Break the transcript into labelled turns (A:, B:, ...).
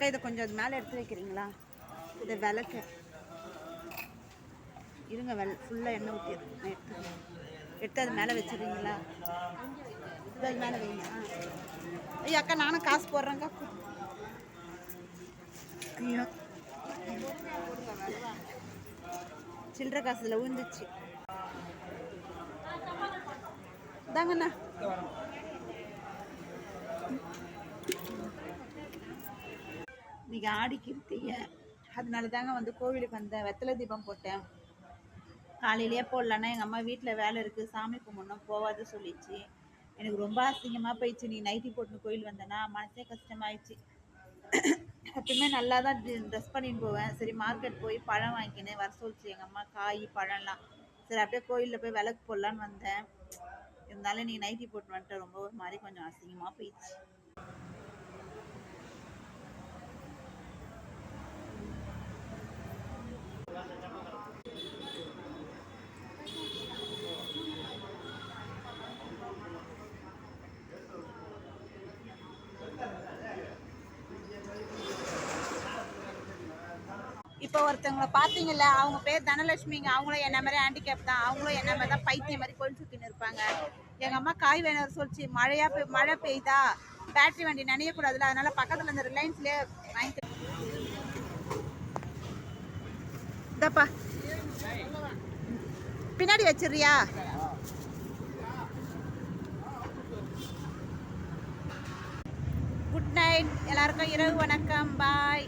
A: அக்கா இதை கொஞ்சம் அது மேலே எடுத்து வைக்கிறீங்களா? இதை விளக்கு இருங்க, ஃபுல்லாக எண்ணெய் ஊற்றி எடுத்து அது மேலே வச்சுருங்களா? அது மேலே வைங்க. ஐயா அக்கா நானும் காசு போடுறேங்க்கா. ஐயோ சில்லற காசு இதில் விழுந்துச்சு. தாங்கண்ணா இன்னைக்கு ஆடி கிருத்திகை, அதனால தாங்க வந்து கோவிலுக்கு வந்தேன். வெத்தலை தீபம் போட்டேன். காலையிலேயே போடலன்னா எங்கள் அம்மா வீட்டில் வேலை இருக்குது, சாமி கும்பிடணும் போவாது சொல்லிச்சு. எனக்கு ரொம்ப அசிங்கமாக போயிடுச்சு. நீ நைட்டி போட்டுன்னு கோயில் வந்தேன்னா மனசே கஷ்டமாயிடுச்சு. எப்பவுமே நல்லா தான் ட்ரெஸ் பண்ணின்னு போவேன். சரி மார்க்கெட் போய் பழம் வாங்கிக்கினேன் வர சொல்லிச்சு எங்கள் அம்மா, காய் பழம்லாம். சரி அப்படியே கோயிலில் போய் விளக்கு போடலான்னு வந்தேன். இருந்தாலும் நீ நைட்டி போட்டு வந்துட்டு ரொம்ப ஒரு மாதிரி கொஞ்சம் அசிங்கமாக போயிடுச்சு. இப்போ ஒருத்தவங்களை பார்த்தீங்கல்ல, அவங்க பேர் தனலட்சுமிங்க. அவங்களும் என்ன மாதிரி ஹேண்டிகேப் தான். அவங்களும் என்ன மாதிரி தான் பைத்தியம் மாதிரி கோயில் சுற்றின்னு இருப்பாங்க. எங்கள் அம்மா காய் வேணும் சொல்லிச்சு. மழை பெய்யுதா, பேட்டரி வண்டி நினையக்கூடாதுல, அதனால பக்கத்தில் இந்த ரிலையன்ஸ்லேயே வாங்கிட்டு இதாப்பா பின்னாடி வச்சிடுறியா? குட் நைட் எல்லாருக்கும், இரவு வணக்கம், பாய்.